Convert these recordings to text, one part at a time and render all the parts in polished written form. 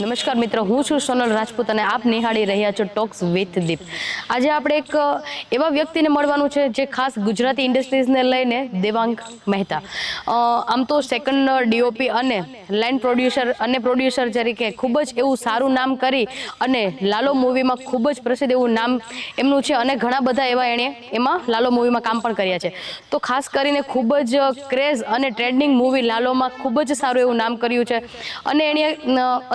નમસ્કાર મિત્રો, હું છું સોનલ રાજપૂત અને આપ નિહાળી રહ્યા છો ટોક્સ વિથ દીપ. આજે આપણે એક એવા વ્યક્તિને મળવાનું છે જે ખાસ ગુજરાતી ઇન્ડસ્ટ્રીઝને લઈને દેવાંગ મહેતા. આમ તો સેકન્ડ ડીઓપી અને લાઇન પ્રોડ્યુસર તરીકે ખૂબ જ એવું સારું નામ કરી અને લાલો મૂવીમાં ખૂબ જ પ્રસિદ્ધ એવું નામ એમનું છે અને ઘણા બધા એવા એણે એમાં લાલો મૂવીમાં કામ પણ કર્યા છે. તો ખાસ કરીને ખૂબ જ ક્રેઝ અને ટ્રેન્ડિંગ મૂવી લાલોમાં ખૂબ જ સારું એવું નામ કર્યું છે અને એણે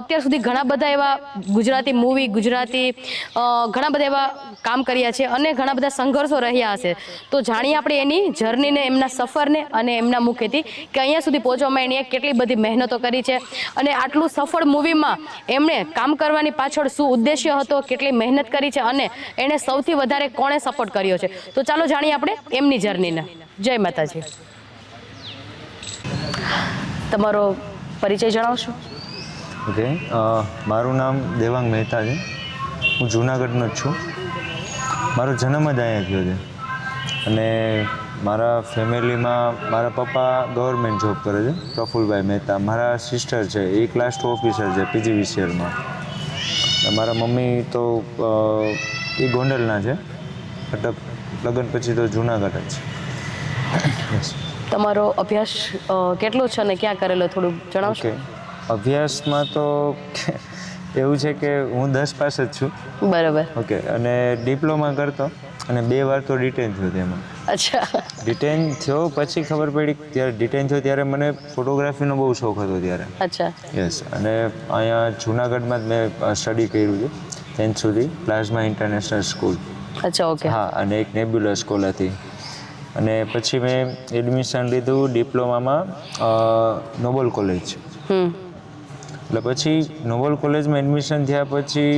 અત્યાર સુધી ઘણા બધા એવા ગુજરાતી મૂવી ઘણા બધા એવા કામ કર્યા છે અને ઘણા બધા સંઘર્ષો રહ્યા હશે. તો જાણીએ આપણે એની જર્નીને, એમના સફરને અને એમના મુખેથી કે અહીંયા સુધી પહોંચવામાં એણે કેટલી બધી મહેનતો કરી છે અને આટલું સફળ મૂવીમાં એમણે કામ કરવાની પાછળ શું ઉદ્દેશ્ય હતો, કેટલી મહેનત કરી છે અને એણે સૌથી વધારે કોણે સપોર્ટ કર્યો છે. તો ચાલો જાણીએ આપણે એમની જર્નીને. જય માતાજી. તમારો પરિચય જણાવશો? ઓકે, મારું નામ દેવાંગ મહેતા છે. હું જૂનાગઢનો જ છું. મારો જન્મ જ અહીંયા થયો છે અને મારા ફેમિલીમાં મારા પપ્પા ગવર્મેન્ટ જોબ કરે છે, પ્રફુલભાઈ મહેતા. મારા સિસ્ટર છે, એ ક્લાસ 2 ઓફિસર છે PGVCLમાં. મારા મમ્મી તો એ ગોંડલના છે, એટલે લગ્ન પછી તો જૂનાગઢ જ છે. તમારો અભ્યાસ કેટલો છે અને ક્યાં કરેલો, થોડું જણાવશો? અભ્યાસમાં તો એવું છે કે હું 10 પાસ જ છું. બરાબર. ઓકે, અને ડિપ્લોમા કરતો અને 2 વાર તો ડિટેન થયો તેમાં. અચ્છા. ડિટેન થયો પછી ખબર પડી, ત્યારે ડિટેન થયો ત્યારે મને ફોટોગ્રાફીનો બહુ શોખ હતો ત્યારે. અચ્છા. યસ, અને અહીંયા જૂનાગઢમાં જ મેં સ્ટડી કર્યું છે 10th સુધી, પ્લાઝમા ઇન્ટરનેશનલ સ્કૂલ. અચ્છા, ઓકે. હા, અને એક નેબ્યુલર સ્કૂલ હતી. અને પછી મેં એડમિશન લીધું ડિપ્લોમામાં નોબલ કોલેજ. એટલે પછી નોબલ કોલેજમાં એડમિશન થયા પછી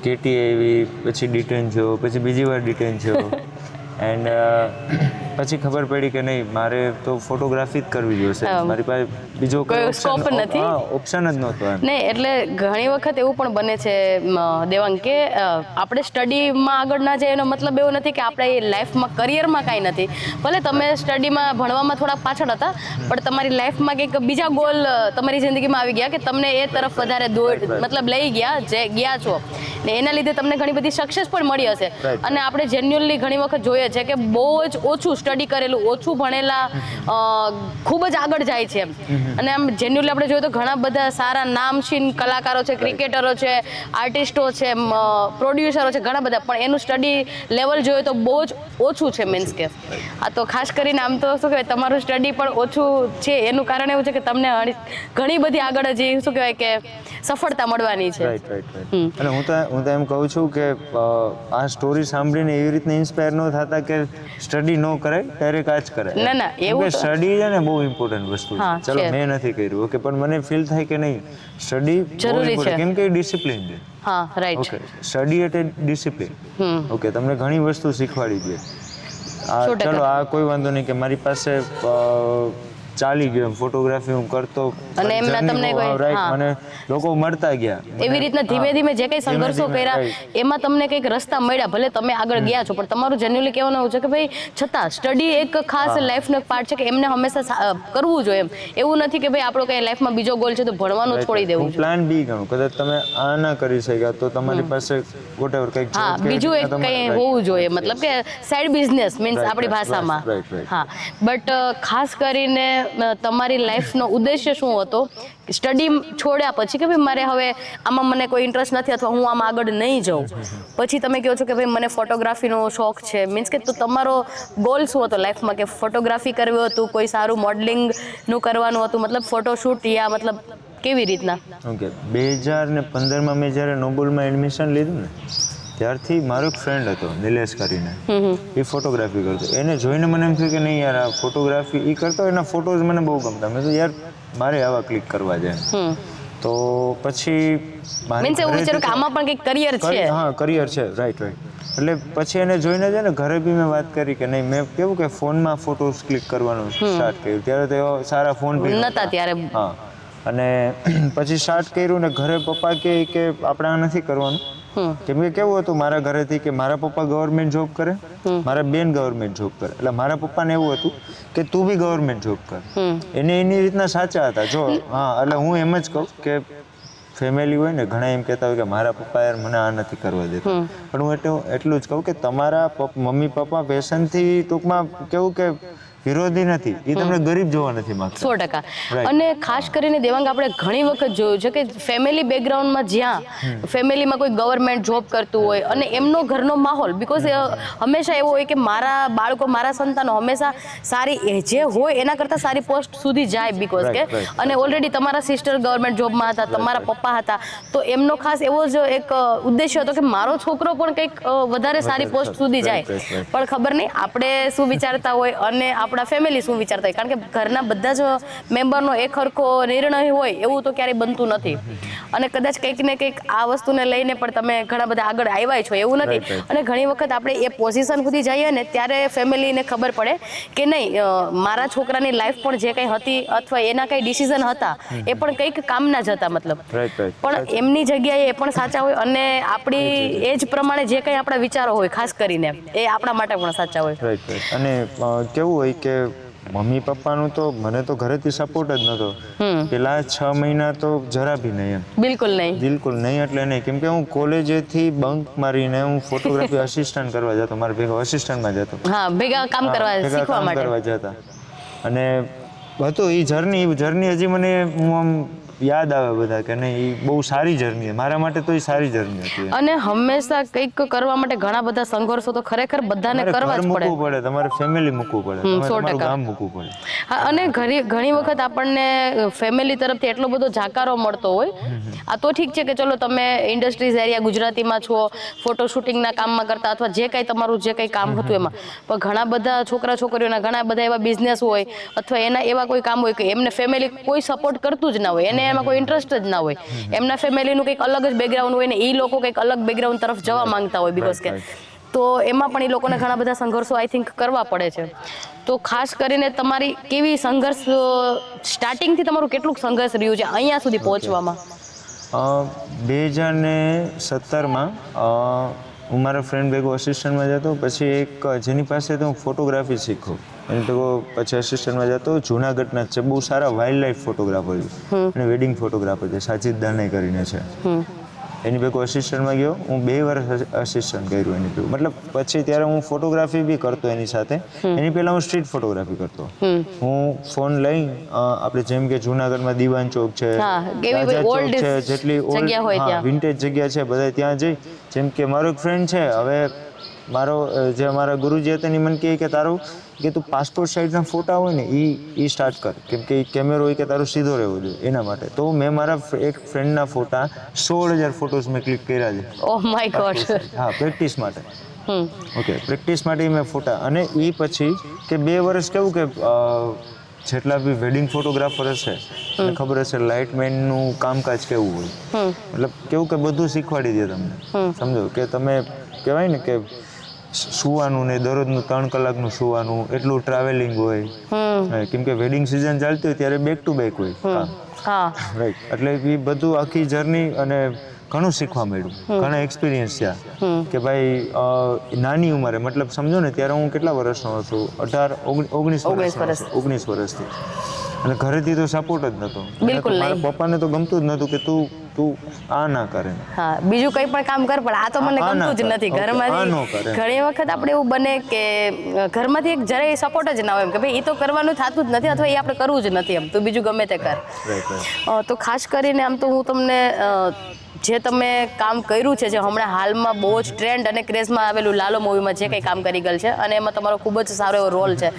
કેટી આવી, પછી ડિટેન થયો, પછી બીજી વાર ડિટેન થયો એન્ડ પછી ખબર પડી કે નહીં, મારે તો ફોટોગ્રાફી જ કરવી જોઈશે. મારી પાસે બીજો કોઈ સ્કોપ નથી, ઓપ્શન જ નહોતો નહીં. એટલે ઘણી વખત એવું પણ બને છે દેવાંગ કે આપણે સ્ટડીમાં આગળ ના જાય એનો મતલબ એવો નથી કે આપણે લાઈફમાં કરિયરમાં કાંઈ નથી. ભલે તમે સ્ટડીમાં ભણવામાં થોડા પાછળ હતા, પણ તમારી લાઈફમાં કંઈક બીજા ગોલ તમારી જિંદગીમાં આવી ગયા કે તમને એ તરફ વધારે મતલબ લઈ ગયા છો ને એના લીધે તમને ઘણી બધી સક્સેસ પણ મળી હશે. અને આપણે જેન્યુઅલી ઘણી વખત જોઈએ છે કે બહુ જ ઓછું સ્ટડી કરેલું, ઓછું ભણેલા ખૂબ જ આગળ જાય છે અને આમ જેન્યુઅલી આપણે જોઈએ તો ઘણા બધા સારા નામચીન કલાકારો છે, ક્રિકેટરો છે, આર્ટિસ્ટો છે, પ્રોડ્યુસરો છે, ઘણા બધા, પણ એનું સ્ટડી લેવલ જોઈએ તો બહુ જ ઓછું છે. મીન્સ કે આ તો ખાસ કરીને આમ તો શું કહેવાય, તમારું સ્ટડી પણ ઓછું છે એનું કારણ એવું છે કે તમને ઘણી બધી આગળ જે શું કહેવાય કે સફળતા મળવાની છે. અને હું તો એમ કહું છું કે આ સ્ટોરી સાંભળીને એવી રીતના ઇન્સ્પાયર ન થતા કે સ્ટડી ન કરે, ડાયરેક્ટ આ જ કરે. ના, એવું સ્ટડી છે ને બહુ ઇમ્પોર્ટન્ટ વસ્તુ છે. ચલો મેં નથી કર્યું, ઓકે, પણ મને ફીલ થાય કે નહીં, સ્ટડી જરૂરી છે, કેમ કે ડિસિપ્લિન છે. હા, રાઈટ. ઓકે, સ્ટડી એટલે ડિસિપ્લિન. ઓકે, તમને ઘણી વસ્તુ શીખવાડી દે. ચલો આ કોઈ વાંધો નહીં કે મારી પાસે ચાલી ગયો ફોટોગ્રાફી હું કરતો અને એમના તમને મને લોકો મળતા ગયા, એવી રીતના ધીમે ધીમે જે કઈ સંઘર્ષો કર્યા એમાં તમને કંઈક રસ્તા મળ્યા, ભલે તમે આગળ ગયા છો, પણ તમારું જેન્યુઅલી કહેવાનું એવું છે કે ભાઈ છતાં સ્ટડી એક ખાસ લાઈફનો એક પાર્ટ છે કે એમને હંમેશા કરવું જોઈએ. એવું નથી કે ભાઈ આપણો કઈ લાઈફમાં બીજો ગોલ છે તો ભણવાનું છોડી દેવું. પ્લાન બી ગણું, કદાચ તમે આ ના કરી શક્યા તો તમારી પાસે વોટએવર કંઈક બીજું એક કંઈ હોવું જોઈએ, મતલબ કે સાઈડ બિઝનેસ મીન્સ આપણી ભાષામાં. હા, બટ ખાસ કરીને તમારી લાઈફનો ઉદ્દેશ્ય શું હતો સ્ટડી છોડ્યા પછી કે ભાઈ મારે હવે આમાં મને કોઈ ઇન્ટરેસ્ટ નથી અથવા હું આમાં આગળ નહીં જાઉં, પછી તમે કહો છો કે ભાઈ મને ફોટોગ્રાફીનો શોખ છે, મીન્સ કે તો તમારો ગોલ શું હતો લાઈફમાં કે ફોટોગ્રાફી કરવી હતું, કોઈ સારું મોડલિંગનું કરવાનું હતું, મતલબ ફોટોશૂટ યા મતલબ કેવી રીતના? ઓકે, 2015માં મેં જ્યારે નોબલમાં એડમિશન લીધું ને ત્યારથી મારો એક ફ્રેન્ડ હતો નિલેશ કરીને, એ ફોટોગ્રાફી કરતો. એને જોઈને મને એમ થયું કે નહીં યાર, આ ફોટોગ્રાફી એ કરતો, એના ફોટોઝ મને બહુ ગમતા. મેં તો યાર મારે આવા ક્લિક કરવા છે. તો પછી મીન્સ એવું વિચાર્યું કે આમાં પણ કંઈક કરિયર છે. હા, કરિયર છે, રાઈટ. એટલે પછી એને જોઈને છે ને ઘરે બી મેં વાત કરી કે નહીં, મેં કેવું કે ફોનમાં ફોટોઝ ક્લિક કરવાનું સ્ટાર્ટ કર્યું. ત્યારે તો સારા ફોન બી નહોતા ત્યારે. હા, અને પછી સ્ટાર્ટ કર્યું ને ઘરે પપ્પા કે આપણે આ નથી કરવાનું, કેમ કે કેવું હતું મારા ઘરેથી કે મારા પપ્પા ગવર્મેન્ટ જોબ કરે, મારા બેન ગવર્મેન્ટ જોબ કરે, એટલે મારા પપ્પાને એવું હતું કે તું બી ગવર્મેન્ટ જોબ કર. એને એની રીતના સાચા હતા. જો હા, એટલે હું એમ જ કહું કે ફેમિલી હોય ને ઘણા એમ કહેતા હોય કે મારા પપ્પા યાર મને આ નથી કરવા દેતા, પણ હું એટલું જ કહું કે તમારા મમ્મી પપ્પા પેશનથી ટૂંકમાં કેવું કે વિરોધી નથી, એ તમને ગરીબ જોવા નથી માંગતા. 100%. અને ખાસ કરીને દેવાંગ આપણે ઘણી વખત જોયું છે કે ફેમિલી બેકગ્રાઉન્ડમાં જ્યાં ફેમિલીમાં કોઈ ગવર્મેન્ટ જોબ કરતું હોય અને એમનો ઘરનો માહોલ બીકોઝ હંમેશા એવો હોય કે મારા બાળકો મારા સંતાનો હંમેશા સારી જે હોય એના કરતાં સારી પોસ્ટ સુધી જાય બીકોઝ કે અને ઓલરેડી તમારા સિસ્ટર ગવર્મેન્ટ જોબમાં હતા, તમારા પપ્પા હતા, તો એમનો ખાસ એવો જ એક ઉદ્દેશ્ય હતો કે મારો છોકરો પણ કંઈક વધારે સારી પોસ્ટ સુધી જાય. પણ ખબર નહીં આપણે શું વિચારતા હોય અને આપણા ફેમિલી શું વિચારતા હોય, કારણ કે ઘરના બધા જ મેમ્બરનો એક સરખો નિર્ણય હોય એવું તો ક્યારેય બનતું નથી. અને કદાચ કંઈક ને કંઈક આ વસ્તુને લઈને પણ તમે ઘણા બધા આગળ આવ્યા છો એવું નથી. અને ઘણી વખત આપણે એ પોઝિશન સુધી જઈએ ને ત્યારે ફેમિલીને ખબર પડે કે નહીં મારા છોકરાની લાઈફ પણ જે કંઈ હતી અથવા એના કંઈ ડિસિઝન હતા એ પણ કંઈક કામના જ હતા મતલબ, પણ એમની જગ્યાએ એ પણ સાચા હોય અને આપણી એજ પ્રમાણે જે કંઈ આપણા વિચારો હોય ખાસ કરીને એ આપણા માટે પણ સાચા હોય. અને કેવું હોય કે મમ્મી પપ્પાનું તો મને તો ઘરેથી સપોર્ટ જ નહોતો પેલા 6 મહિના તો જરા બી નહીં એમ, બિલકુલ નહીં એટલે નહીં, કેમ કે હું કોલેજેથી બંક મારીને હું ફોટોગ્રાફી આસિસ્ટન્ટ કરવા જતો, મારા ભેગો આસિસ્ટન્ટમાં જતો, ભેગા કામ કરવા જતા. અને હતું એ જર્ની હજી મને હું આમ યાદ આવે બધા કે નહીં એ બહુ સારી જર્ની મારા માટે, તો એ સારી જર્ની હતી. અને હંમેશા કંઈક કરવા માટે ઘણા બધા સંઘર્ષો તો ખરેખર બધાને કરવા જ પડે, તમારે ફેમિલી મૂકવું પડે, તમારું ગામ મૂકવું પડે. અને ઘણી વખત આપણને ફેમિલી તરફથી એટલો બધો જાકારો મળતો હોય, આ તો ઠીક છે કે ચલો તમે ઇન્ડસ્ટ્રીઝ એરિયા ગુજરાતીમાં છો, ફોટો શૂટિંગના કામમાં કરતા અથવા જે કંઈ તમારું જે કંઈ કામ હતું એમાં, પણ ઘણા બધા છોકરા છોકરીઓના ઘણા બધા એવા બિઝનેસ હોય અથવા એના એવા કોઈ કામ હોય કે એમને ફેમિલી કોઈ સપોર્ટ કરતું જ ના હોય, એને એમાં કોઈ ઇન્ટરેસ્ટ જ ના હોય, એમના ફેમિલીનું કંઈક અલગ જ બેકગ્રાઉન્ડ હોય ને એ લોકો કંઈક અલગ બેકગ્રાઉન્ડ તરફ જવા માંગતા હોય બીકોઝ કે, તો એમાં પણ એ લોકોને ઘણા બધા સંઘર્ષો આઈ થિંક કરવા પડે છે. તો ખાસ કરીને તમારી કેવી સંઘર્ષ સ્ટાર્ટિંગથી તમારું કેટલું સંઘર્ષ રહ્યું છે અહીંયા સુધી પહોંચવામાં? 2017માં હું મારા ફ્રેન્ડ ભેગો આસિસ્ટન્ટમાં જતો, પછી એક જેની પાસે તો હું ફોટોગ્રાફી શીખું એની ભેગો પછી આસિસ્ટન્ટમાં જતો, જૂનાગઢના છે, બહુ સારા વાઇલ્ડ લાઈફ ફોટોગ્રાફર છે અને વેડિંગ ફોટોગ્રાફર છે, સાજિદ દાનાઈ કરીને છે, એની ભેગો આસિસ્ટન્ટમાં ગયો. હું 2 વર્ષ આસિસ્ટન્ટ કર્યું એની ભેગું, મતલબ પછી ત્યારે હું ફોટોગ્રાફી બી કરતો એની સાથે, એની પહેલાં હું સ્ટ્રીટ ફોટોગ્રાફી કરતો. હું ફોન લઈ આપણે જેમ કે જૂનાગઢમાં દીવાન ચોક છે, રાજા ચોક છે, જેટલી ઓલ્ડ વિન્ટેજ જગ્યા છે બધા ત્યાં જઈ, જેમ કે મારો એક ફ્રેન્ડ છે, હવે જે મારા ગુરુજી હતા એ મને કહે કે તારું કે તું પાસપોર્ટ સાઇઝના ફોટા હોય ને એ સ્ટાર્ટ કર, કેમ કે કેમેરો હોય કે તારો સીધો રહેવો જોઈએ એના માટે. તો મેં મારા એક ફ્રેન્ડના ફોટા 16,000 ફોટોસ મેં ક્લિક કર્યા છે. Oh my God. હા, પ્રેક્ટિસ માટે. ઓકે, પ્રેક્ટિસ માટે મેં ફોટા. અને એ પછી કે 2 વર્ષ કેવું કે જેટલા બી વેડિંગ ફોટોગ્રાફર હશે એને ખબર હશે લાઇટમેનનું કામકાજ કેવું હોય, મતલબ કેવું કે બધું શીખવાડી દે તમને, સમજો કે તમે કહેવાય ને કે સુવાનું ને દરરોજનું 3 કલાકનું સુવાનું, એટલું ટ્રાવેલિંગ હોય, કેમ કે વેડિંગ સિઝન ચાલતી હોય ત્યારે બેક ટુ બેક હોય, રાઈટ. એટલે એ બધું આખી જર્ની અને ઘણું શીખવા મળ્યું, ઘણા એક્સપિરિયન્સ થયા કે ભાઈ નાની ઉંમરે, મતલબ સમજો ને ત્યારે હું કેટલા વર્ષનો હતો, 19 વર્ષથી, અને ઘરેથી તો સપોર્ટ જ નહોતો, મારા પપ્પાને તો ગમતું જ નહોતું કે તું આ ના કરે, બીજું કંઈ પણ કામ કર, પણ આ તો મને ગમતું જ નથી. ઘરમાંથી ઘણી વખત આપણે એવું બને કે ઘરમાંથી એક જરાય સપોર્ટ જ ના હોય એમ કે ભાઈ એ તો કરવાનું થતું જ નથી અથવા એ આપણે કરવું જ નથી એમ, તો બીજું ગમે તે કર. તો ખાસ કરીને આમ તો હું તમને જે તમે કામ કર્યું છે, જે હમણાં હાલમાં બહુ જ ટ્રેન્ડ અને ક્રેઝમાં આવેલું લાલો મૂવીમાં જે કંઈ કામ કરી ગયેલ છે અને એમાં તમારો ખૂબ જ સારો એવો રોલ છે,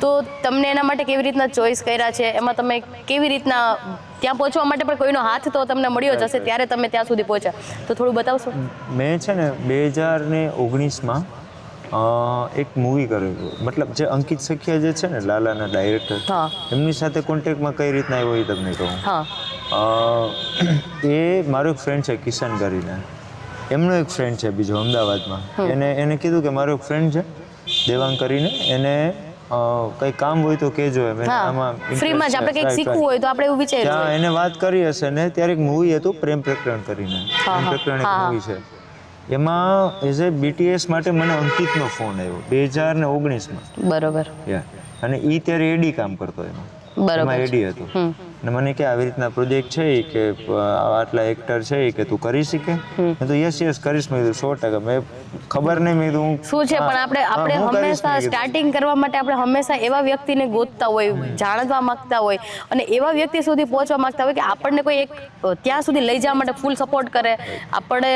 તો તમને એના માટે કેવી રીતના ચોઈસ કર્યા છે, એમાં તમે કેવી રીતના ત્યાં પહોંચવા માટે પણ કોઈનો હાથ તો તમને મળ્યો જ હશે ત્યારે તમે ત્યાં સુધી પહોંચ્યા, તો થોડું બતાવશો? મેં છે ને 2019માં એક મૂવી કરેલું, મતલબ જે અંકિત સખિયા જે છે ને લાલાના ડાયરેક્ટર, એમની સાથે કોન્ટેક્ટમાં કઈ રીતના આવ્યો એ તમને કહું. એ મારો એક ફ્રેન્ડ છે કિશન કરીને, એમનો એક ફ્રેન્ડ છે બીજો અમદાવાદમાં, એને કીધું કે મારો એક ફ્રેન્ડ છે દેવાંગ કરીને, એને કંઈ કામ હોય તો કહેજો, આમાં ફ્રીમાં જ આપણે કંઈક શીખવું હોય તો આપણે એવું વિચારીએ. ત્યાં એને વાત કરી હશે ને, ત્યારે એક મૂવી હતું પ્રેમ પ્રકરણ કરીને, પ્રેમ પ્રકરણ એક મૂવી છે, એમાં એઝ એ BTS માટે મને અંકિતનો ફોન આવ્યો 2019માં. બરોબર. અને એ ત્યારે એડી કામ કરતો, એમાં એડી હતું. અને મને કે આવી રીતના પ્રોજેક્ટ છે ઈ કે આટલા એક્ટર છે ઈ કે તું કરી શકે? મેં તો યસ કરીશ. મેં કીધું 100%. મેં ખબર નહીં, મેં કીધું શું છે પણ આપણે હંમેશા સ્ટાર્ટિંગ કરવા માટે આપણે હંમેશા એવા વ્યક્તિને ગોતતા હોય, જાણવા માંગતા હોય અને એવા વ્યક્તિ સુધી પહોંચવા માંગતા હોય કે આપણને કોઈ એક ત્યાં સુધી લઈ જવા માટે ફૂલ સપોર્ટ કરે, આપણે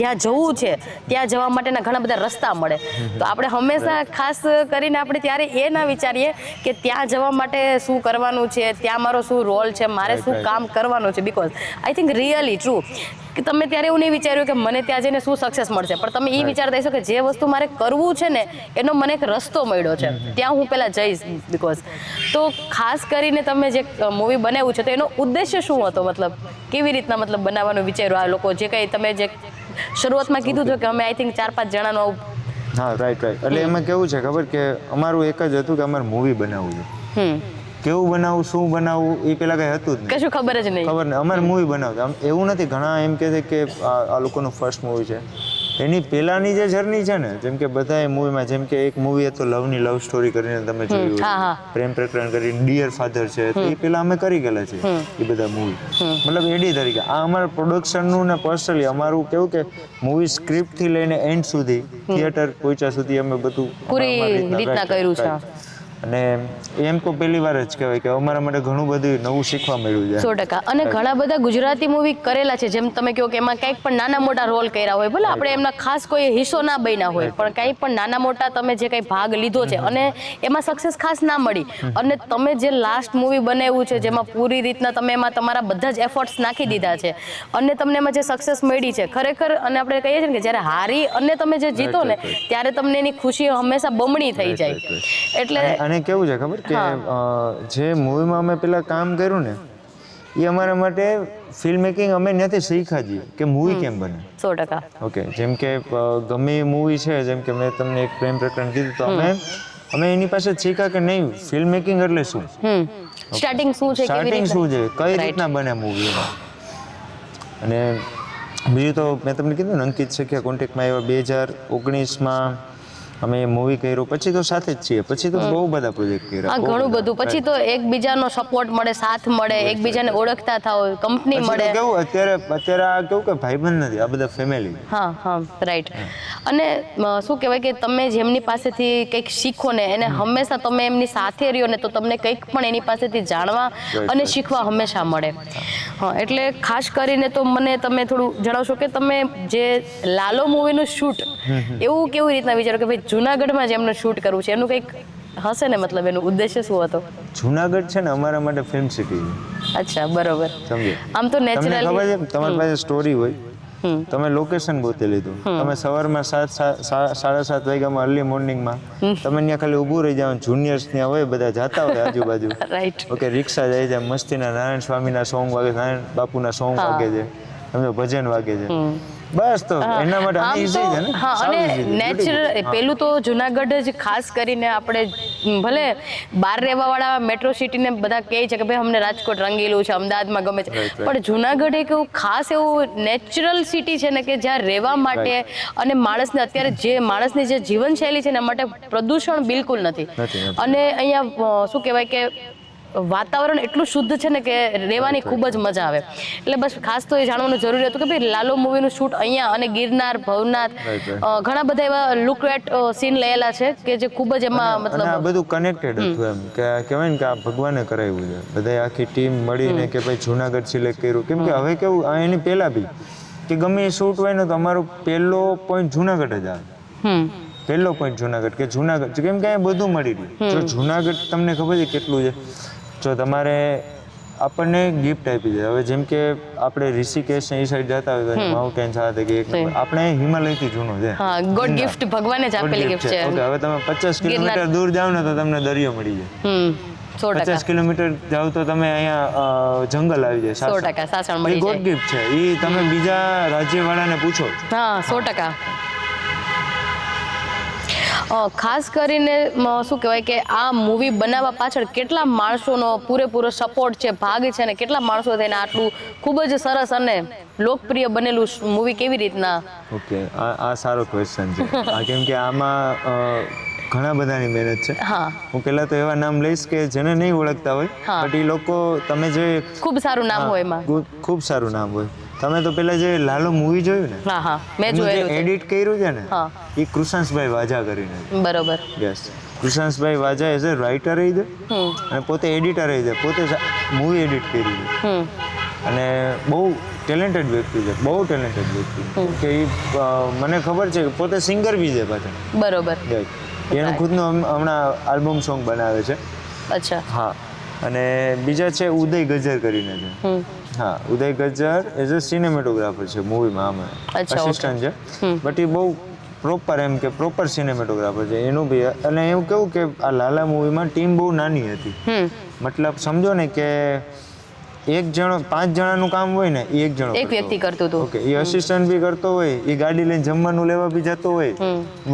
જ્યાં જવું છે ત્યાં જવા માટેના ઘણા બધા રસ્તા મળે. તો આપણે હંમેશા ખાસ કરીને આપણે ત્યારે એ ના વિચારીએ કે ત્યાં જવા માટે શું કરવાનું છે, ત્યાં મારો શું રોલ છે, મારે શું કામ કરવાનું છે. Because I think really true કે તમે ત્યારે એવું નહીં વિચાર્યું કે મને ત્યાં જઈને શું સક્સેસ મળશે, પણ તમે એ વિચારતા હશો કે જે વસ્તુ મારે કરવું છે ને એનો મને એક રસ્તો મળ્યો છે, ત્યાં હું પહેલાં જઈશ. બીકોઝ તો ખાસ કરીને તમે જે મૂવી બનાવ્યું છે તો એનો ઉદ્દેશ્ય શું હતો? મતલબ કેવી રીતના મતલબ બનાવવાનું વિચાર્યું આ લોકો? જે કંઈ તમે જે શરૂઆતમાં કીધું હતું કે અમે આઈ થિંક 4-5 જણાનું આવું. હા, રાઈટ. એટલે એમાં કેવું છે ખબર કે અમારું એક જ હતું કે અમારે મૂવી બનાવવું છે. કેવું બનાવવું, શું બનાવવું એ પેલા કઈ હતું જ નહીં, કશું ખબર જ નહીં. ખબર નહીં. અમારે મૂવી બનાવતા આમ એવું નથી. ઘણા એમ કહે છે કે આ લોકોનું ફર્સ્ટ મૂવી છે. એની પહેલાની જે જર્ની છે ને, જેમ કે બધા મૂવીમાં, જેમ કે એક મૂવી હતો લવની લવ સ્ટોરી કરીને તમે જોયું, પ્રેમ પ્રકરણ કરીને, ડિયર ફાધર છે, તો એ પેલા અમે કરી ગયેલા છે એ બધા મૂવી. મતલબ એડી તરીકે આ અમારા પ્રોડક્શનનું ને પર્સનલી અમારું કેવું કે મૂવી સ્ક્રિપ્ટથી લઈને એન્ડ સુધી, થિયેટર પહોંચ્યા સુધી અમે બધું પૂરી રીતના કર્યું છે. અને એમ તો પહેલી વાર જ કહેવાય કે અમારા માટે ઘણું બધું નવું શીખવા મળ્યું છે. 100%. અને ઘણા બધા ગુજરાતી મૂવી કરેલા છે, જેમ તમે કહો કે એમાં કંઈક પણ નાના મોટા રોલ કર્યા હોય, ભલે આપણે એમના ખાસ કોઈ હિસ્સો ના બન્યા હોય, પણ કંઈ પણ નાના મોટા તમે જે કંઈ ભાગ લીધો છે અને એમાં સક્સેસ ખાસ ના મળી, અને તમે જે લાસ્ટ મૂવી બનાવ્યું છે જેમાં પૂરી રીતના તમે એમાં તમારા બધા જ એફર્ટ્સ નાખી દીધા છે અને તમને એમાં જે સક્સેસ મળી છે ખરેખર, અને આપણે કહીએ છીએ ને કે જ્યારે હારી અને તમે જે જીતો ને ત્યારે તમને એની ખુશી હંમેશા બમણી થઈ જાય. એટલે અને કેવું છે ખબર કે જે મૂવીમાં અમે પેલા કામ કર્યું ને એ અમારા માટે ફિલ્મ મેકિંગ અમે ત્યાંથી શીખ્યા છીએ કે મૂવી કેમ બને. 100%. ઓકે, જેમ કે ગમે એ મૂવી છે, જેમ કે મેં તમને એક પ્રેમ પ્રકરણ કીધું, તો અમે એની પાસે શીખ્યા કે નહીં ફિલ્મ મેકિંગ એટલે શું, સ્ટાર્ટિંગ શું છે, સ્ટાર્ટિંગ શું છે, કઈ રીતના બને મૂવી. અને બીજું તો મેં તમને કીધું ને, અંકિત સખિયા કોન્ટેક્ટમાં આવ્યા 2019માં અમે મૂવી કર્યું, પછી તો સાથે જ છીએ, પછી તો બહુ બધા પ્રોજેક્ટ કર્યા. ઘણું બધું. પછી તો એકબીજાનો સપોર્ટ મળે, સાથ મળે, એકબીજાને ઓળખતા થાવ, કંપની મળે. કેવું અત્યારે આ કેવું કે ભાઈબંધ નથી, આ બધા ફેમિલી. હા, રાઈટ. અને શું કહેવાય કે તમે જેમની પાસેથી કંઈક શીખો ને એને હંમેશા તમે એમની સાથે રહ્યો ને તો તમને કંઈક પણ એની પાસેથી જાણવા અને શીખવા હંમેશા મળે. હા, એટલે ખાસ કરીને તો મને તમે થોડું જણાવશો કે તમે જે લાલો મૂવીનું શૂટ એવું કેવી રીતના વિચારો કે ભાઈ જુનાગઢમાં જ એમનું શૂટ કરવું છે, એનું કંઈક હશે ને, મતલબ એનું ઉદ્દેશ્ય શું હતો? જુનાગઢ છે ને અમારા માટે ફિલ્મ સિટી છે. અચ્છા, બરોબર. સમજો. આમ તો નેચરલી ખબર છે, તમારી પાસે સ્ટોરી હોય, તમે લોકેશન ગોતી લીધું, તમે સવારમાં 7:30 વાગ્યામાં અર્લી મોર્નિંગમાં તમે ત્યાં ખાલી ઊભું રહી જાવ, જુનિયર્સ ત્યાં હોય, બધા જાતા હોય આજુબાજુ. રાઈટ. ઓકે, રિક્ષા જાય છે, મસ્તીના નારાયણ સ્વામીના સોંગ વાગે, નારાયણ બાપુના સોંગ વાગે છે, સમજો, ભજન વાગે છે, બસ. તો એના માટે ઈઝી છે ને. હા, અને નેચરલ પેલું તો જુનાગઢ જ ખાસ કરીને આપણે ભલે બહાર રહેવાવાળા મેટ્રો સિટીને બધા કહે છે કે ભાઈ અમને રાજકોટ રંગીલું છે, અમદાવાદમાં ગમે છે, પણ જુનાગઢ એક એવું ખાસ એવું નેચરલ સિટી છે ને કે જ્યાં રહેવા માટે અને માણસને અત્યારે જે માણસની જે જીવનશૈલી છે એના માટે પ્રદૂષણ બિલકુલ નથી. અને અહીંયા શું કહેવાય કે વાતાવરણ એટલું શુદ્ધ છે ને કે રહેવાની ખૂબ જ મજા આવે. એટલે બસ ખાસ તો એ જાણવાનું જરૂરી હતું કે ભાઈ લાલો મૂવીનું શૂટ અહીંયા અને ગિરનાર, ભવનાથ, ઘણા બધા એવા લુકવેટ સીન લેલા છે કે જે ખૂબ જ એમાં મતલબ આ બધું કનેક્ટેડ હતું, એમ કે કહેવાય ને કે આ ભગવાને કરાવ્યું છે, બધા આખી ટીમ મળીને કે ભાઈ જુનાગઢ સિલેક્ટ કર્યું. કેમ કે હવે કેવું એની પહેલા બી કે ગમે એ શૂટ હોય ને તો અમારો પહેલો પોઈન્ટ જુનાગઢ જ આવે. પહેલો પોઈન્ટ જુનાગઢ, કે જુનાગઢ કેમ કે અહીંયા બધું મળી રહ્યું. જો જુનાગઢ તમને ખબર છે કેટલું છે, જો તમારે આપણને ગિફ્ટ આપી દે. હવે જેમ કે આપણે ઋષિકેશ એ સાઈડ જતા હોય તો માઉન્ટેન સાથે કે એક આપણે હિમાલયથી જૂનો છે. હા, ગોડ ગિફ્ટ, ભગવાને જ આપેલી ગિફ્ટ છે. ઓકે, હવે તમે 50 કિલોમીટર દૂર જાવ ને તો તમને દરિયો મળી જાય. 50 કિલોમીટર જાવ તો તમે અહીંયા જંગલ આવી જાય. 100% સાસણ મળી જાય. ગોડ ગિફ્ટ છે. એ તમે બીજા રાજ્યવાળાને પૂછો. હા, 100%. ખાસ કરીને શું કહેવાય કે આ મૂવી બનાવવા પાછળ કેટલા માણસોનો પૂરેપૂરો સપોર્ટ છે, ભાગ છે, ને કેટલા માણસો થઈને આટલું ખૂબ જ સરસ અને લોકપ્રિય બનેલું મૂવી કેવી રીતના? ઓકે, આ સારો ક્વેશ્ચન છે. કેમ કે આમાં ઘણા બધાની મહેનત છે. હા હું પહેલા તો એવા નામ લઈશ કે જેને નહીં ઓળખતા હોય, હા. બટ એ લોકો તમે જે ખૂબ સારું નામ હોય એમાં. ખૂબ સારું નામ હોય. તમે તો પેલા જે લાલો મૂવી જોયું ને, હા હા મેં એનું જે જોયેલું છે. એડિટ કર્યું છે ને, હા. એ કૃષાંશભાઈ વાજા કરીને. બરોબર. Yes, Krushanshbhai Vaja as a writer રહી દે અને પોતે એડિટર રહી દે, પોતે મૂવી એડિટ કર્યું છે. અને બહુ ટેલેન્ટેડ વ્યક્તિ છે, બહુ ટેલેન્ટેડ વ્યક્તિ કે એ મને ખબર છે કે પોતે સિંગર બી છે પાછા. બરોબર. એનું ખુદનું હમણાં આલ્બમ સોંગ બનાવે છે. અચ્છા. હા. અને બીજા છે ઉદય ગજ્જર કરીને છે. હા, ઉદય ગજ્જર એઝ અ સિનેમેટોગ્રાફર છે મૂવીમાં, અમે અસિસ્ટન્ટ છે, બટ એ બહુ પ્રોપર એમ કે પ્રોપર સિનેમેટોગ્રાફર છે એનું બી. અને એવું કેવું કે આ લાલા મૂવીમાં ટીમ બહુ નાની હતી, મતલબ સમજો ને કે 1 જણો 5 જણાનું કામ હોય ને, એ 1 જણો એક વ્યક્તિ કરતું હતું. ઓકે, એ અસિસ્ટન્ટ બી કરતો હોય, એ ગાડી લઈને જમવાનું લેવા બી જતો હોય,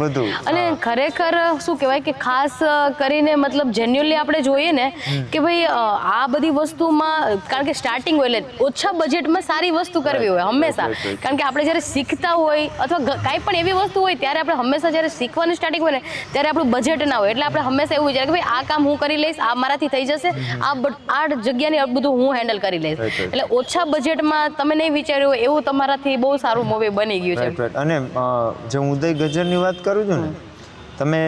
બધું. અને ખરેખર શું કહેવાય કે ખાસ કરીને મતલબ જેન્યુઅલી આપણે જોઈએ ને કે ભાઈ આ બધી વસ્તુમાં, કારણ કે સ્ટાર્ટિંગ હોય એટલે ઓછા બજેટમાં સારી વસ્તુ કરવી હોય હંમેશા. કારણ કે આપણે જ્યારે શીખતા હોય અથવા કાંઈ પણ એવી વસ્તુ હોય ત્યારે આપણે હંમેશા જ્યારે શીખવાની સ્ટાર્ટિંગ હોય ને ત્યારે આપણું બજેટ ના હોય, એટલે આપણે હંમેશા એવું વિચારે કે ભાઈ આ કામ હું કરી લઈશ, આ મારાથી થઈ જશે, આ જગ્યાની બધું હું હેન્ડલ કરી લઈશ. એટલે ઓછા બજેટમાં તમે નહીં વિચાર્યું હોય એવું તમારાથી બહુ સારું મૂવી બની ગયું છે. અને જે હું ઉદય ગજ્જરની વાત કરું છું ને, તમે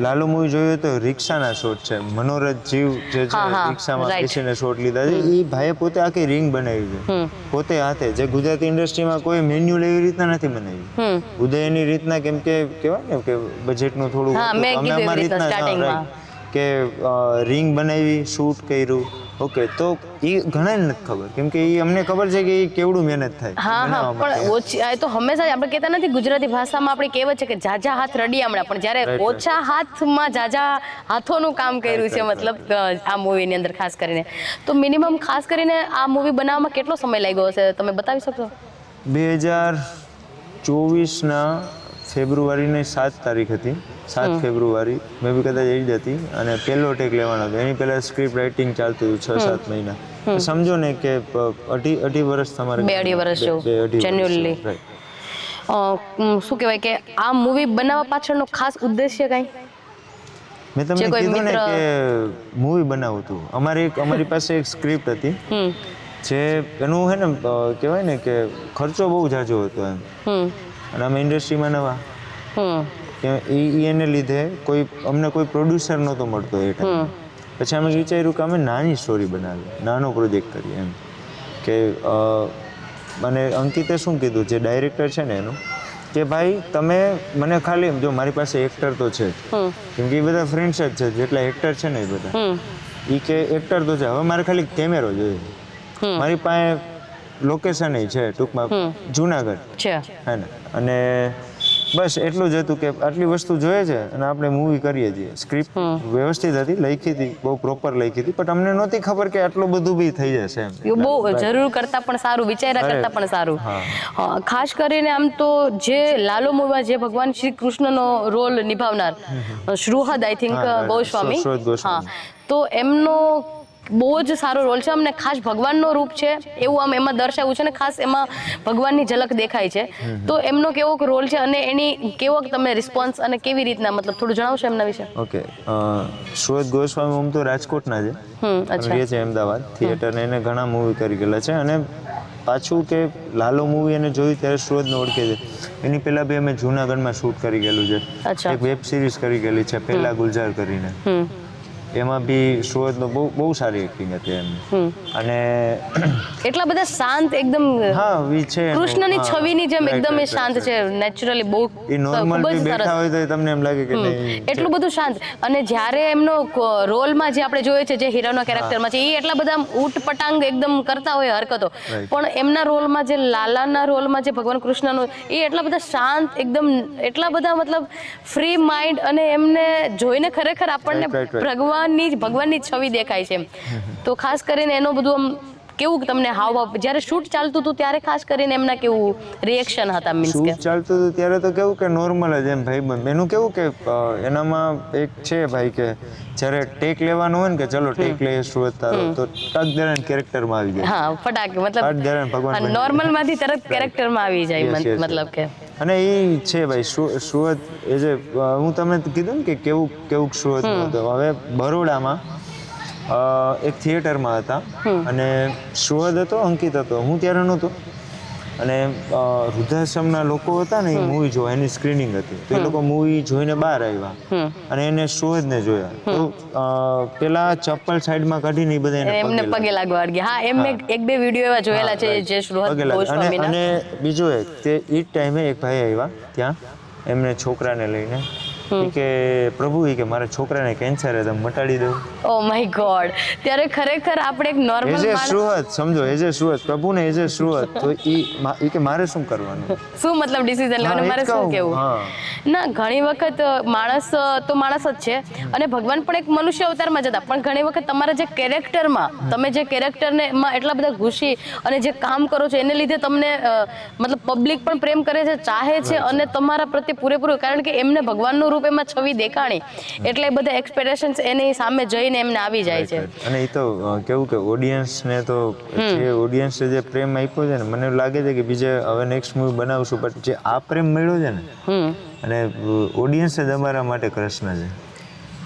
લાલુ મૂવી જોયું તો રિક્ષાના શોટ છે, મનોરથ જીવ જે છે રિક્ષામાં બેસીને શોટ લીધા છે, એ ભાઈએ પોતે આખી રિંગ બનાવી છે પોતે હાથે, જે ગુજરાતી ઇન્ડસ્ટ્રીમાં કોઈ મેન્યુઅલ એવી રીતના નથી બનાવી. ઉદયની રીતના, કેમ કે કહેવાય ને કે બજેટનું થોડું અમારી રીતના કે રિંગ બનાવી, શૂટ કર્યું. ઓકે, તો એ ઘણા નથી ખબર, કેમ કે એ અમને ખબર છે કે એ કેવડું મહેનત થાય. હા હા, પણ ઓછી તો હંમેશા આપણે કહેતા નથી, ગુજરાતી ભાષામાં આપણે કહેવત છે કે જાજા હાથ રડિયામણા, પણ જ્યારે ઓછા હાથમાં જાજા હાથોનું કામ કર્યું છે, મતલબ આ મૂવીની અંદર ખાસ કરીને. તો મિનિમમ ખાસ કરીને આ મૂવી બનાવવામાં કેટલો સમય લાગ્યો હશે, તમે બતાવી શકશો? 2024ના ફેબ્રુઆરીની 7 તારીખ હતી, 7 ફેબ્રુઆરી મેં બી કદાચ એ જ હતી. અને પહેલો ટેક લેવાનો હતો, એની પહેલાં સ્ક્રિપ્ટ રાઇટિંગ ચાલતું હતું 6-7 મહિના. સમજો ને કે અઢી વર્ષ તમારે, 2-2.5 વર્ષ જેવું જેન્યુઅલી. શું કહેવાય કે આ મૂવી બનાવવા પાછળનો ખાસ ઉદ્દેશ્ય કાંઈ? મેં તમને કીધું ને કે મૂવી બનાવું હતું. અમારી પાસે એક સ્ક્રિપ્ટ હતી, જે એનું હે ને કહેવાય ને કે ખર્ચો બહુ ઝાઝો હતો એમ, અને અમે ઇન્ડસ્ટ્રીમાં નવા, એને લીધે અમને કોઈ પ્રોડ્યુસર નહોતો મળતો એ ટાઈમ. પછી અમે વિચાર્યું કે અમે નાની સ્ટોરી બનાવીએ, નાનો પ્રોજેક્ટ કરીએ એમ. કે મને અંકિતે શું કીધું, જે ડાયરેક્ટર છે ને એનું, કે ભાઈ તમે મને ખાલી, જો મારી પાસે એક્ટર તો છે કેમ કે એ બધા ફ્રેન્ડ્સ જ છે, જેટલા એક્ટર છે ને એ બધા, એ કે એક્ટર તો છે, હવે મારે ખાલી કેમેરો જોઈએ. મારી પાસે લોકેશન છે ટૂંકમાં જુનાગઢ છે ને, અને બસ એટલું જ હતું કે આટલી વસ્તુ જોઈએ છે અને આપણે મૂવી કરીએ છીએ. સ્ક્રિપ્ટ વ્યવસ્થિત હતી, લખી હતી, બહુ પ્રોપર લખી હતી, પણ અમને નહોતી ખબર કે આટલું બધું બી થઈ જશે એમ. બહુ જરૂર કરતા પણ સારું, વિચાર્યા કરતા પણ સારું. ખાસ કરીને આમ તો જે લાલો મૂવીમાં જે ભગવાન શ્રી કૃષ્ણનો રોલ નિભાવનાર શ્રુહદ, આઈ થિંક ગોસ્વામી, હા, તો એમનો બહુ જ સારો રોલ છે. અમને ખાસ ભગવાનનો રૂપ છે એવું આમ એમાં દર્શાવ્યું છે ને, ખાસ એમાં ભગવાનની ઝલક દેખાય છે. તો એમનો કેવો રોલ છે અને એની કેવો તમે રિસ્પોન્સ અને કેવી રીતના, મતલબ થોડું જણાવશો એમના વિશે? ઓકે, સુરત ગોસ્વામી આમ તો રાજકોટના છે, રહે છે અમદાવાદ, થિયેટર ને એને ઘણા મૂવી કરી ગયેલા છે. અને પાછું કે લાલો મૂવી એને જોયું ત્યારે સુરતને ઓળખે છે. એની પહેલા બી અમે જૂનાગઢમાં શૂટ કરી ગયેલું છે, એક વેબ સિરીઝ કરી ગયેલી છે પહેલા ગુલજાર કરીને, એમાં બી સુરતનો બહુ સારી એક્ટિંગ હતી એમની. અને એટલા બધા શાંત એકદમ, હા છે, કૃષ્ણની છબીની જેમ એકદમ એ શાંત છે નેચરલી, બહુ નોર્મલ બેઠા હોય તો તમને એમ લાગે કે એટલું બધું શાંત. અને જ્યારે એમનો રોલમાં જે આપણે જોઈએ છે, જે હીરોના કેરેક્ટરમાં છે, એ એટલા બધા ઊટપટાંગ એકદમ કરતા હોય હરકતો, પણ એમના રોલમાં, જે લાલાના રોલમાં જે ભગવાન કૃષ્ણનો, એ એટલા બધા શાંત એકદમ, એટલા બધા મતલબ ફ્રી માઇન્ડ, અને એમને જોઈને ખરેખર આપણને ભગવાનની છબી દેખાય છે. તો ખાસ કરીને એનો બધું આમ કેવું તમને હાવભાવ જ્યારે શૂટ ચાલતું હતું ત્યારે ખાસ કરીને એમના કેવું રિએક્શન હતા મીન્સ કે શૂટ ચાલતું હતું ત્યારે તો કેવું કે નોર્મલ જ એમ ભાઈ એનું કેવું કે એનામાં એક છે ભાઈ કે જ્યારે ટેક લેવાનું હોય ને કે ચલો ટેક લઈએ સુરત તારો તો ટક દરન કેરેક્ટરમાં આવી જાય. હા ફટાકે ટક દરન ભગવાન મતલબ નોર્મલ માંથી તરત કેરેક્ટરમાં આવી જાય Yes, yes, મતલબ કે અને એ છે ભાઈ સુરત એ જે હું તમને કીધું ને કે કેવું સુરત હતું. હવે બરોડામાં એક થિયેટરમાં હતા અને સુરત હતો અંકિત હતો હું ત્યારે નહોતો અને વૃદ્ધાશ્રમના લોકો હતા ને એ મૂવી જોવા એની સ્ક્રીનિંગ હતી તો એ લોકો મૂવી જોઈને બહાર આવ્યા અને એને સુરતને જોયા તો પેલા ચપ્પલ સાઈડમાં કાઢીને એ બધા એમને પગે લાગવા ગયા. હા એમને એક બે વિડીયો એવા જોયેલા છે જે સુરત ગોસ્વામીના. અને બીજું એક તે એ ટાઈમે એક ભાઈ આવ્યા ત્યાં એમને છોકરાને લઈને કે પ્રભુ કે મારા છોકરાને કેન્સર છે તમે મટાડી દો. Oh my God. ત્યારે ખરેખર આપણે એક નોર્મલ એજે સુરત સમજો એજે સુરત પ્રભુને એજે સુરત તો ઈ કે મારે શું કરવાનું શું મતલબ ડિસિઝન લેવાનું મારે શું કેવું. ના ઘણી વખત માણસ તો માણસ જ છે અને ભગવાન પણ એક મનુષ્ય અવતારમાં જ હતા પણ ઘણી વખત તમારા જે કેરેક્ટરમાં તમે જે કેરેક્ટરને માં એટલા બધા ઘૂસી અને જે કામ કરો છો એને લીધે તમને મતલબ પબ્લિક પણ પ્રેમ કરે છે ચાહે છે અને તમારા પ્રત્યે પૂરેપૂરું કારણ કે એમને ભગવાનનું રૂપ એમાં છવી દેખાણી એટલે બધા એક્સપેક્ટેશન્સ એની સામે જઈને એમને આવી જાય છે. અને એ તો કેવું કે ઓડિયન્સને તો જે ઓડિયન્સે જે પ્રેમ આપ્યો છે ને મને એવું લાગે છે કે બીજે હવે નેક્સ્ટ મૂવી બનાવશું બટ જે આ પ્રેમ મળ્યો છે ને અને ઓડિયન્સ જ અમારા માટે કૃષ્ણ છે.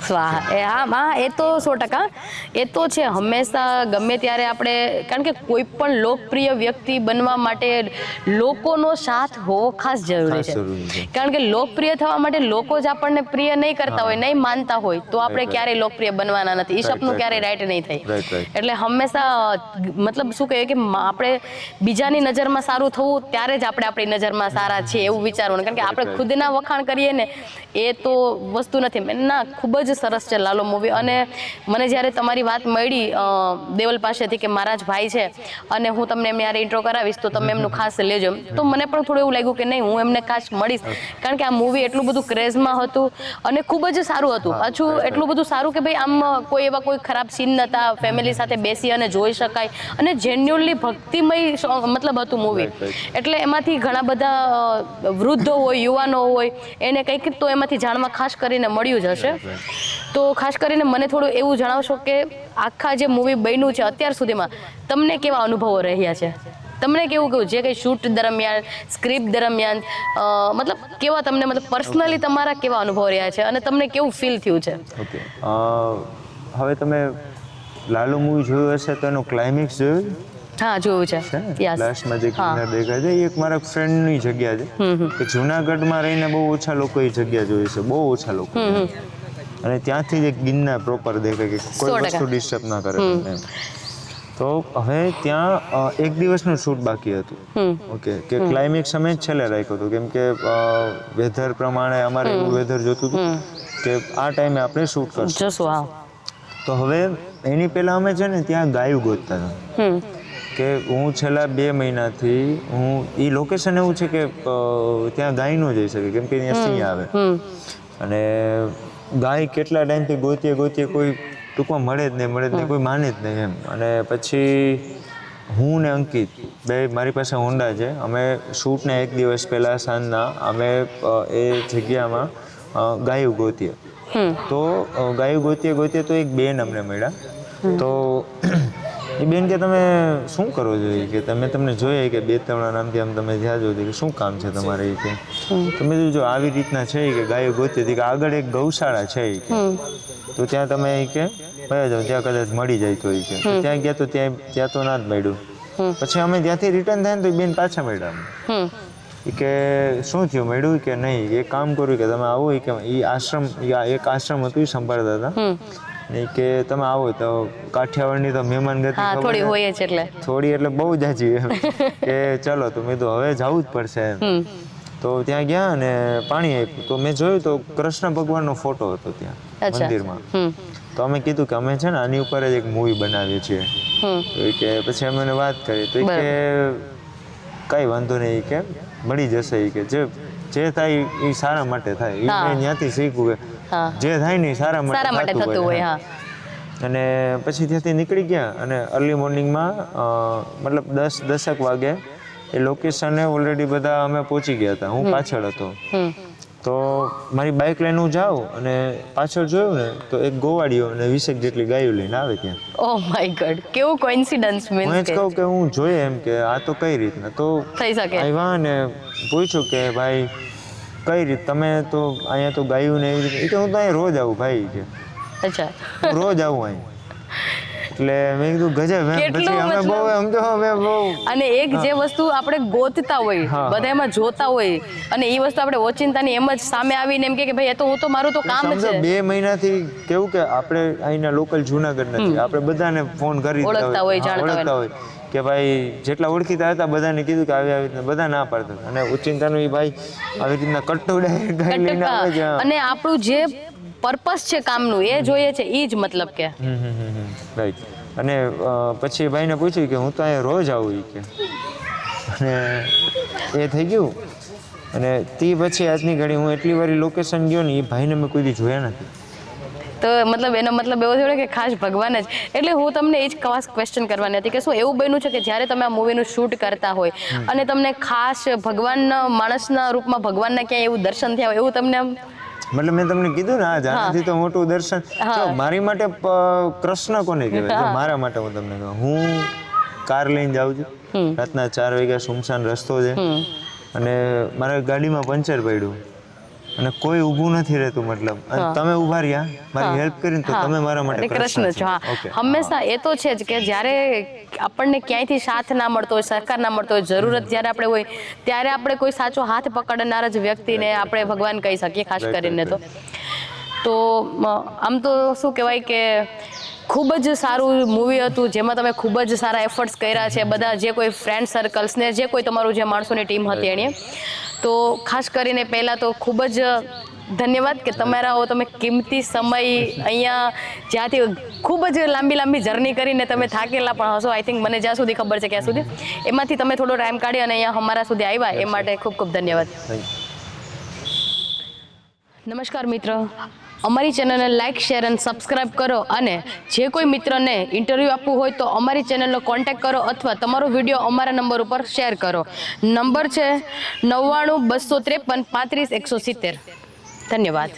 સ્વાહા. હા એ તો 100% એ તો છે હંમેશા ગમે ત્યારે આપણે કારણ કે કોઈ પણ લોકપ્રિય વ્યક્તિ બનવા માટે લોકોનો સાથ હોવો ખાસ જરૂરી છે કારણ કે લોકપ્રિય થવા માટે લોકો જ આપણને પ્રિય નહીં કરતા હોય નહીં માનતા હોય તો આપણે ક્યારેય લોકપ્રિય બનવાના નથી એ સપનું ક્યારેય રાઈટ નહીં થાય એટલે હંમેશા મતલબ શું કહીએ કે આપણે બીજાની નજરમાં સારું થવું ત્યારે જ આપણે આપણી નજરમાં સારા છીએ એવું વિચારવાનું કારણ કે આપણે ખુદના વખાણ કરીએ ને એ તો વસ્તુ નથી. ના ખૂબ જ સરસ છે લાલો મૂવી અને મને જ્યારે તમારી વાત મળી દેવલ પાસેથી કે મારા જ ભાઈ છે અને હું તમને એમને યાર ઇન્ટ્રો કરાવીશ તો તમે એમનું ખાસ લેજો તો મને પણ થોડું એવું લાગ્યું કે નહીં હું એમને ખાસ મળીશ કારણ કે આ મૂવી એટલું બધું ક્રેઝમાં હતું અને ખૂબ જ સારું હતું પાછું એટલું બધું સારું કે ભાઈ આમ કોઈ એવા કોઈ ખરાબ સીન નહોતા ફેમિલી સાથે બેસી અને જોઈ શકાય અને જેન્યુઅલી ભક્તિમય મતલબ હતું મૂવી એટલે એમાંથી ઘણા બધા વૃદ્ધો હોય યુવાનો હોય એને કંઈક તો એમાંથી જાણવા ખાસ કરીને મળ્યું જ હશે. તો ખાસ કરીને મને થોડું એવું જણાવશો કે આખા જે મૂવી બન્યું છે અત્યાર સુધીમાં તમને કેવા અનુભવો રહ્યા છે તમને કેવું જે કંઈ શૂટ દરમિયાન સ્ક્રિપ્ટ દરમિયાન મતલબ કેવા તમને મતલબ પર્સનલી તમારા કેવા અનુભવ રહ્યા છે અને તમને કેવું ફીલ થયું છે. ઓકે હવે તમે લાલુ મૂવી જોયું હશે તો એનું ક્લાઇમેક્સ જોયું. હા જોયું છે. લાસ્ટમાં જે કિનાર દેખાય છે એ એક મારા ફ્રેન્ડની જગ્યા છે કે જુનાગઢમાં રહીને બહુ ઓછા લોકો એ જગ્યા જોઈ છે બહુ ઓછા લોકો અને ત્યાંથી જ એક ગિરનાર પ્રોપર દેખાય કે કોઈ વસ્તુ ડિસ્ટર્બ ના કરે એમ. તો હવે ત્યાં એક દિવસનું શૂટ બાકી હતું ઓકે કે ક્લાઇમેક્સ અમે છેલ્લે રાખ્યું હતું કેમ કે વેધર પ્રમાણે અમારે એવું વેધર જોતું હતું કે આ ટાઈમે આપણે શૂટ કરશું. તો હવે એની પહેલા અમે છે ને ત્યાં ગાયું ગોતતા હતા કે હું છેલ્લા 2 મહિનાથી હું એ લોકેશન એવું છે કે ત્યાં ગાય ન જઈ શકે કેમ કે ત્યાં સિંહ આવે અને ગાય કેટલા ટાઈમથી ગોતીએ કોઈ ટૂંકમાં મળે જ નહીં કોઈ માને જ નહીં એમ. અને પછી હું ને અંકિત બે મારી પાસે હોન્ડા છે અમે શૂટના 1 દિવસ પહેલાં સાંજના અમે એ જગ્યામાં ગાયું ગોતીએ તો ગાયું ગોતીએ તો એક બેન અમને મળ્યા તો એ બેન કે તમે શું કરો છો કે તમને જોઈએ કે 2-3 નામથી આમ તમે જ્યાં જો કે શું કામ છે તમારે એ કે તમે જો આવી રીતના છે કે ગાયો ગોતી હતી કે આગળ એક ગૌશાળા છે એ કે તો ત્યાં તમે એ કે ભયા જાઓ ત્યાં કદાચ મળી જાય તો એ કે ત્યાં ગયા તો ત્યાં તો ના જ મળ્યું પછી અમે ત્યાંથી રિટર્ન થાય ને તો બેન પાછા મળ્યા એ કે શું થયું મળ્યું કે નહીં એક કામ કર્યું કે તમે આવો કે એ આશ્રમ એક આશ્રમ હતું એ સંભાળતા હતા નહીં કે તમે આવો તો કાઠિયાવાડની તો મહેમાન ગતિ થોડી હોય છે એટલે થોડી એટલે બહુ જાજી એમ કે ચલો તો મેં તો હવે જવું જ પડશે એમ તો ત્યાં ગયા અને પાણી આપ્યું તો મેં જોયું તો કૃષ્ણ ભગવાનનો ફોટો હતો ત્યાં મંદિરમાં તો અમે કીધું કે અમે છે ને આની ઉપર જ એક મૂવી બનાવીએ છીએ તો કે પછી અમે એને વાત કરી તો કે કઈ વાંધો નહીં કે મળી જશે કે જે થાય એ સારા માટે થાય એ મેં ત્યાંથી શીખ્યું કે જે થાય ને સારા માટે થતું હોય. અને પછી ત્યાંથી નીકળી ગયા અને અર્લી મોર્નિંગમાં મતલબ 10 વાગે એ લોકેશને ઓલરેડી બધા અમે પહોંચી ગયા હતા. હું પાછળ હતો. તો મારી બાઇક લઈને હું જાઉં અને પાછળ જોયું ને તો એક ગોવાળીઓ અને 20 જેટલી ગાયો લઈને આવે ત્યાં. ઓ માય ગોડ, કેવું કોઇન્સિડન્સ હું મીન્સ જ કહું કે હું જોઈએ એમ કે આ તો કઈ રીતના. તો થઈ શકે. આવ્યા ને પૂછ્યું કે ભાઈ કઈ રીત તમે તો અહીંયા તો ગાયું ને એવી રીતે. કે હું તો અહીંયા રોજ આવું ભાઈ કે. અચ્છા, હું રોજ આવું અહીં. એટલે મેં કીધું ગજબ એમ. પછી અમે બહુ અને એક જે વસ્તુ આપણે ગોતતા હોય બધા એમાં જોતા હોય અને એ વસ્તુ આપણે ઓચિંતાની એમ જ સામે આવીને એમ કે ભાઈ એ તો હું તો મારું તો કામ છે. 2 મહિનાથી કેવું કે આપણે અહીંના લોકલ જુનાગઢ નથી, આપણે બધાને ફોન કરી ઓળખતા હોય, જાણતા હોય કે ભાઈ જેટલા ઓળખીતા હતા બધાને કીધું કે આવી રીતના બધા ના પાડતા. અને ઓચિંતાનું એ ભાઈ આવી રીતના કટ્ટુડા ગાય લઈને આવે છે. અને આપણું જે પર્પસ છે કામનું એ જોઈએ છે એ જ મતલબ કે રાઈટ. અને પછી ભાઈને પૂછ્યું કે હું તો અહીંયા રોજ આવું કે. અને એ થઈ ગયું. અને તે પછી આજની ઘડી હું એટલી વાર લોકેશન ગયો ને એ ભાઈને મેં કોઈ દી જોયા નથી. તો મતલબ એનો મતલબ એવો થયો કે ખાસ ભગવાન જ. એટલે હું તમને એ જ ખાસ ક્વેશ્ચન કરવાની હતી કે શું એવું બન્યું છે કે જ્યારે તમે આ મૂવીનું શૂટ કરતા હોય અને તમને ખાસ ભગવાનના માણસના રૂપમાં ભગવાનના ક્યાંય એવું દર્શન થયા હોય એવું તમને આમ? મતલબ મેં તમને કીધું ને આનાથી તો મોટું દર્શન. જો મારી માટે કૃષ્ણ કોને કહેવાય? જો મારા માટે હું તમને કહું, હું કાર લઈને જાઉં છું, રાતના 4 વાગ્યા સુમસાન રસ્તો છે અને મારા ગાડીમાં પંચર પડ્યું અને કોઈ ઊભું નથી રહેતું. મતલબ તમે ઊભા રહ્યા મારી હેલ્પ કરીને તો તમે મારા માટે કૃષ્ણ છો. હા, હંમેશા એ તો છે જ કે જ્યારે આપણને ક્યાંયથી સાથ ના મળતો હોય, સહકાર ના મળતો હોય, જરૂરત જ્યારે આપણે હોય ત્યારે આપણે કોઈ સાચો હાથ પકડનાર જ વ્યક્તિને આપણે ભગવાન કહી શકીએ ખાસ કરીને. તો આમ તો શું કહેવાય કે ખૂબ જ સારું મૂવી હતું જેમાં તમે ખૂબ જ સારા એફર્ટ્સ કર્યા છે બધા જે કોઈ ફ્રેન્ડ સર્કલ્સ ને જે કોઈ તમારું જે માણસોની ટીમ હતી એણે. તો ખાસ કરીને પહેલાં તો ખૂબ જ ધન્યવાદ કે તમે કિંમતી સમય અહીંયા જ્યાંથી ખૂબ જ લાંબી જર્ની કરીને તમે થાકેલા પણ હશો. આઈ થિંક મને જ્યાં સુધી ખબર છે ત્યાં સુધી એમાંથી તમે થોડો ટાઈમ કાઢી અને અહીંયા અમારા સુધી આવ્યા એ માટે ખૂબ ખૂબ ધન્યવાદ. નમસ્કાર મિત્રો, અમારી ચેનલને લાઇક, શેર અને સબસ્ક્રાઇબ કરો અને જે કોઈ મિત્રને ઇન્ટરવ્યૂ આપવું હોય તો અમારી ચેનલનો કોન્ટેક્ટ કરો અથવા તમારો વિડીયો અમારા નંબર ઉપર શેર કરો. નંબર છે 99 253 35 170. ધન્યવાદ.